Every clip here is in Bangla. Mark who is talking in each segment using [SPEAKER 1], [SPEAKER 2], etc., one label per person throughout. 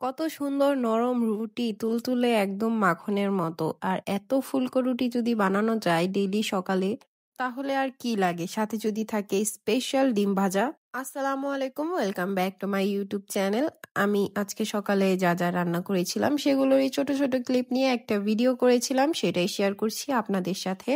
[SPEAKER 1] কত সুন্দর নরম রুটি তুলতুলে একদম মাখনের মতো। আর এত ফুলকো রুটি যদি বানানো যায় ডেইলি সকালে, তাহলে আর কি লাগে, সাথে যদি থাকে স্পেশাল ডিম ভাজা। আসসালামু আলাইকুম, welcome back to my YouTube channel. আমি আজকে সকালে যা যা রান্না করেছিলাম সেগুলোরই ছোট ছোট ক্লিপ নিয়ে একটা ভিডিও করেছিলাম, সেটাই শেয়ার করছি আপনাদের সাথে।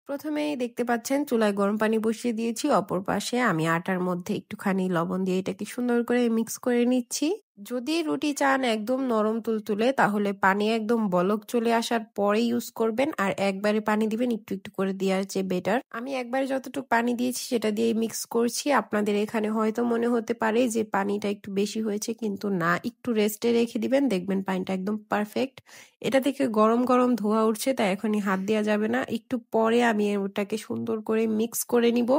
[SPEAKER 1] প্রথমেই দেখতে পাচ্ছেন চুলায় গরম পানি বসিয়ে দিয়েছি, অপর পাশে আমি আটার মধ্যে একটুখানি লবণ দিয়ে এটাকে সুন্দর করে মিক্স করে নিচ্ছি। যদি রুটি চান একদম নরম তুলতুলে, তাহলে পানি একদম বলক চলে আসার পরে ইউজ করবেন, আর একবারে পানি দিবেন একটু একটু করে দেওয়ার চেয়ে বেটার। আমি একবারে যতটুকু পানি দিয়েছি সেটা দিয়ে মিক্স করছি। আপনাদের এখানে হয়তো মনে হতে পারে যে পানিটা একটু বেশি হয়েছে, কিন্তু না, একটু রেস্টে রেখে দিবেন, দেখবেন পানিটা একদম পারফেক্ট। এটা থেকে গরম গরম ধোয়া উঠছে, তাই এখনই হাত দেওয়া যাবে না, একটু পরে আমি ওটাকে সুন্দর করে মিক্স করে নিব।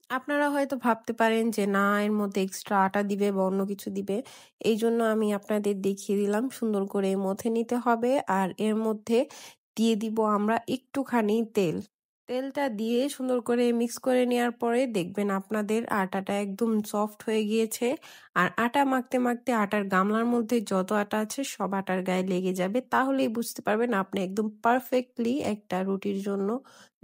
[SPEAKER 1] আপনারা হয়তো ভাবতে পারেন যে না, এর মধ্যে এক্সট্রা আটা দিবে বা অন্য কিছু দিবে, এই জন্য আমি আপনাদের দেখিয়ে দিলাম সুন্দর করে মথে নিতে হবে। আর এর মধ্যে দিয়ে দিব আমরা একটুখানি তেল। তেলটা দিয়ে সুন্দর করে মিক্স করে নেওয়ার পরে দেখবেন আপনাদের আটাটা একদম সফট হয়ে গিয়েছে। আর আটা মাখতে মাখতে আটার গামলার মধ্যে যত আটা আছে সব আটার গায়ে লেগে যাবে, তাহলেই বুঝতে পারবেন আপনি একদম পারফেক্টলি একটা রুটির জন্য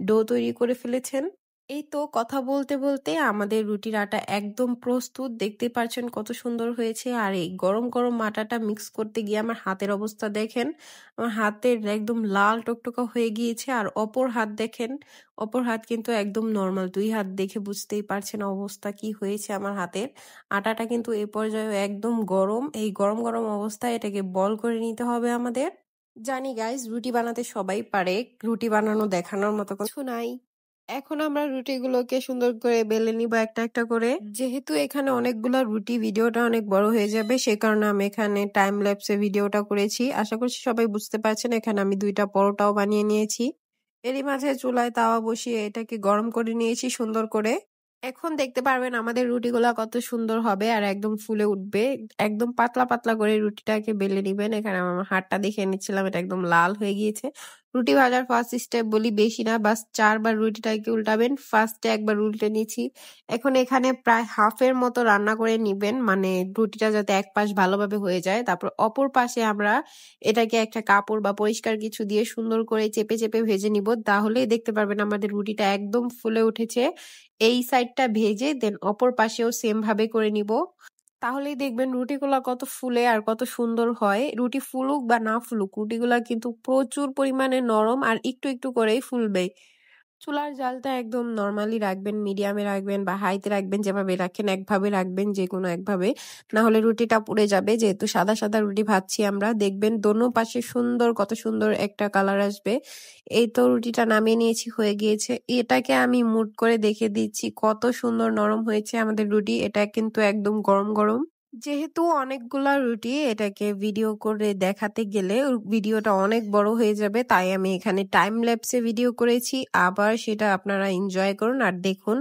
[SPEAKER 1] ডো তৈরি করে ফেলেছেন। এই তো কথা বলতে বলতে আমাদের রুটির আটা একদম প্রস্তুত, দেখতে পাচ্ছেন কত সুন্দর হয়েছে। আর এই গরম গরম আটাটা মিক্স করতে গিয়ে আমার হাতের অবস্থা দেখেন, আমার হাতের একদম লাল টকটকা হয়ে গিয়েছে। আর অপর হাত দেখেন, অপর হাত কিন্তু একদম নর্মাল, দুই হাত দেখে বুঝতেই পারছেন অবস্থা কি হয়েছে আমার হাতের। আটাটা কিন্তু এ পর্যায়ে একদম গরম, এই গরম গরম অবস্থায় এটাকে বল করে নিতে হবে আমাদের। জানি গাইস, রুটি বানাতে সবাই পারে, রুটি বানানো দেখানোর মতো কিছু নাই। এখন আমরা রুটিগুলোকে সুন্দর করে বেলে নিব একটা একটা করে। যেহেতু এখানে অনেকগুলা রুটি, ভিডিওটা অনেক বড় হয়ে যাবে, সে কারণে আমি এখানে টাইম ল্যাপসে ভিডিওটা করেছি। আশা করছি সবাই বুঝতে পারছেন। এখানে আমি 2টা পরোটাও বানিয়ে নিয়েছি। এরই মাঝে চুলায় তাওয়া বসিয়ে এটাকে গরম করে নিয়েছি সুন্দর করে। এখন দেখতে পারবেন আমাদের রুটিগুলা কত সুন্দর হবে আর একদম ফুলে উঠবে। একদম পাতলা পাতলা করে রুটিটাকে বেলে নিবেন। এখানে আমি আমার হাতটা দেখে নিচ্ছিলাম, এটা একদম লাল হয়ে গিয়েছে। রুটি ভাজার ফার্স্ট স্টেপ বলি বেশি না, বাস 4 বার রুটিটাকে উল্টাবেন। ফার্স্টে একবার উল্টে নিচ্ছি। এখন এখানে প্রায় হাফের মতো রান্না করে নিবেন, মানে রুটিটা যাতে এক পাশ ভালোভাবে হয়ে যায়। তারপর অপর পাশে আমরা এটাকে একটা কাপড় বা পরিষ্কার কিছু দিয়ে সুন্দর করে চেপে চেপে ভেজে নিব, তাহলেই দেখতে পারবেন আমাদের রুটিটা একদম ফুলে উঠেছে। এই সাইডটা ভেজে দেন অপর পাশেও সেম ভাবে করে নিব, তাহলেই দেখবেন রুটিগুলা কত ফুলে আর কত সুন্দর হয়। রুটি ফুলুক বা না ফুলুক, রুটিগুলা কিন্তু প্রচুর পরিমাণে নরম আর একটু একটু করেই ফুলবে। চুলার জালটা একদম নরমালি রাখবেন, মিডিয়ামে রাখবেন বা হাইতে রাখবেন, যেভাবে রাখেন একভাবে রাখবেন, যে কোনো একভাবে, না হলে রুটিটা পুড়ে যাবে। যেহেতু সাদা সাদা রুটি ভাজছি আমরা, দেখবেন দোনো পাশে সুন্দর, কত সুন্দর একটা কালার আসবে। এই তো রুটিটা নামিয়ে নিয়েছি, হয়ে গিয়েছে। এটাকে আমি মুট করে দেখে দিচ্ছি কত সুন্দর নরম হয়েছে আমাদের রুটি। এটা কিন্তু একদম গরম গরম। যেহেতু অনেকগুলা রুটি, এটাকে ভিডিও করে দেখাতে গেলে ভিডিওটা অনেক বড় হয়ে যাবে, তাই আমি এখানে টাইম ল্যাপসে ভিডিও করেছি। আবার সেটা আপনারা এনজয় করুন আর দেখুন।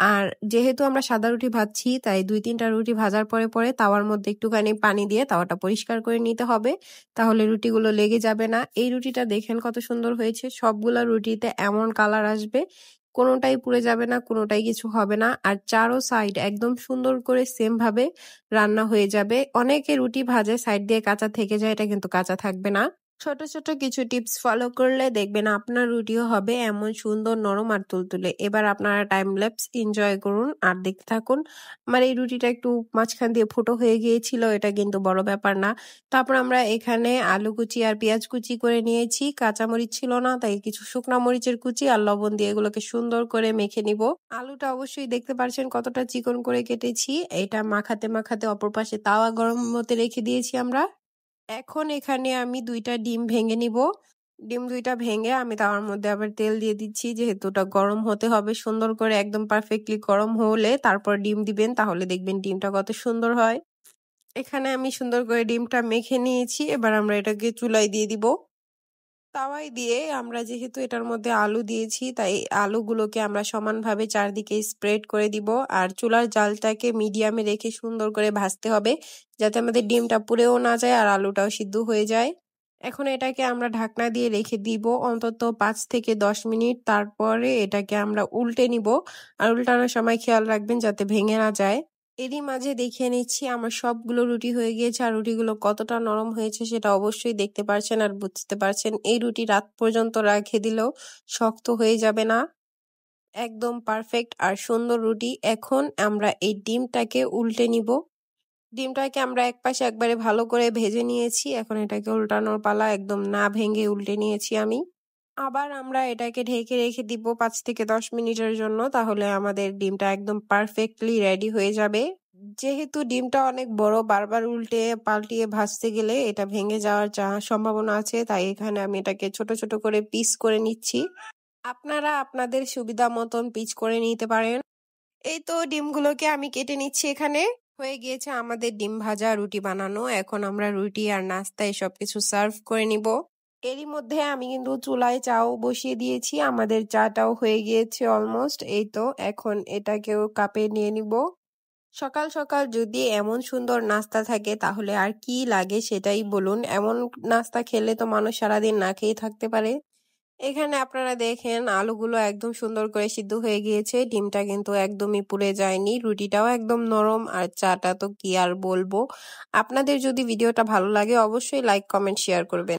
[SPEAKER 1] আর যেহেতু আমরা সাদা রুটি ভাজছি, তাই 2-3টা রুটি ভাজার পরে পরে তাওয়ার মধ্যে একটুখানি পানি দিয়ে তাওয়াটা পরিষ্কার করে নিতে হবে, তাহলে রুটিগুলো লেগে যাবে না। এই রুটিটা দেখেন কত সুন্দর হয়েছে, সবগুলা রুটিতে এমন কালার আসবে, কোনোটাই পুড়ে যাবে না, কোনোটাই কিছু হবে না। আর চারো সাইড একদম সুন্দর করে সেম ভাবে রান্না হয়ে যাবে। অনেকে রুটি ভাজে সাইড দিয়ে কাঁচা থেকে যায়, এটা কিন্তু কাঁচা থাকবে না। ছোট ছোট কিছু টিপস ফলো করলে দেখবেন আপনার রুটিও হবে এমন সুন্দর নরম আর তুলতুলে। এবার আপনারা টাইম ল্যাপস এনজয় করুন আর দেখতে থাকুন। আমার এই রুটিটা একটু মাঝখান দিয়ে ফুটো হয়ে গিয়েছিল, এটা কিন্তু বড় ব্যাপার না। তারপর আমরা এখানে আলু কুচি আর পেঁয়াজ কুচি করে নিয়েছি, কাঁচামরিচ ছিল না, তাই কিছু শুকনা মরিচের কুচি আর লবণ দিয়ে এগুলোকে সুন্দর করে মেখে নিব। আলুটা অবশ্যই দেখতে পারছেন কতটা চিকন করে কেটেছি। এটা মাখাতে মাখাতে অপর পাশে তাওয়া গরম হতে রেখে দিয়েছি আমরা। এখন এখানে আমি 2টা ডিম ভেঙে নিব। ডিম 2টা ভেঙে আমি তাওয়ার মধ্যে আবার তেল দিয়ে দিচ্ছি, যেহেতু ওটা গরম হতে হবে সুন্দর করে, একদম পারফেক্টলি গরম হলে তারপর ডিম দিবেন, তাহলে দেখবেন ডিমটা কত সুন্দর হয়। এখানে আমি সুন্দর করে ডিমটা মেখে নিয়েছি, এবার আমরা এটাকে চুলায় দিয়ে দিব। তাওয়ায় দিয়ে আমরা যেহেতু এটার মধ্যে আলু দিয়েছি, তাই আলুগুলোকে আমরা সমানভাবে চারদিকে স্প্রেড করে দিব। আর চুলার জালটাকে মিডিয়ামে রেখে সুন্দর করে ভাজতে হবে, যাতে আমাদের ডিমটা পুড়েও না যায় আর আলুটাও সিদ্ধ হয়ে যায়। এখন এটাকে আমরা ঢাকনা দিয়ে রেখে দিব অন্তত 5 থেকে 10 মিনিট। তারপরে এটাকে আমরা উল্টে নিব, আর উল্টানোর সময় খেয়াল রাখবেন যাতে ভেঙে না যায়। এরই মাঝে দেখিয়ে নিচ্ছি আমার সবগুলো রুটি হয়ে গিয়েছে আর রুটিগুলো কতটা নরম হয়েছে সেটা অবশ্যই দেখতে পারছেন আর বুঝতে পারছেন। এই রুটি রাত পর্যন্ত রেখে দিলেও শক্ত হয়ে যাবে না। একদম পারফেক্ট আর সুন্দর রুটি। এখন আমরা এই ডিমটাকে উল্টে নিব। ডিমটাকে আমরা একপাশে একবারে ভালো করে ভেজে নিয়েছি। এখন এটাকে উল্টানোর পালা, একদম না ভেঙে উল্টে নিয়েছি আমি। আবার আমরা এটাকে ঢেকে রেখে দিব 5 থেকে 10 মিনিটের জন্য। তাহলে আমাদের ডিমটা একদম পারফেক্টলি রেডি হয়ে যাবে। যেহেতু ডিমটা অনেক বড়, বারবার উল্টে পাল্টিয়ে ভাজতে গেলে এটা ভেঙে যাওয়ার সম্ভাবনা আছে, তাই এখানে আমি এটাকে ছোট ছোট করে পিস করে নিচ্ছি। আপনারা আপনাদের সুবিধা মতন পিস করে নিতে পারেন। এই তো ডিমগুলোকে আমি কেটে নিচ্ছি এখানে। হয়ে গিয়েছে আমাদের ডিম ভাজা, রুটি বানানো। এখন আমরা রুটি আর নাস্তা এসব কিছু সার্ভ করে নিব। এরই মধ্যে আমি কিন্তু চুলায় চাও বসিয়ে দিয়েছি। আমাদের চাটাও হয়ে গিয়েছে অলমোস্ট। এই তো এখন এটাকেও কাপে নিয়ে নিব। সকাল সকাল যদি এমন সুন্দর নাস্তা থাকে তাহলে আর কি লাগে সেটাই বলুন। এমন নাস্তা খেলে তো মানুষ সারাদিন না খেয়ে থাকতে পারে। এখানে আপনারা দেখেন আলুগুলো একদম সুন্দর করে সিদ্ধ হয়ে গিয়েছে। ডিমটা কিন্তু একদমই পুড়ে যায়নি। রুটিটাও একদম নরম আর চাটা তো কি আর বলবো। আপনাদের যদি ভিডিওটা ভালো লাগে অবশ্যই লাইক, কমেন্ট, শেয়ার করবেন।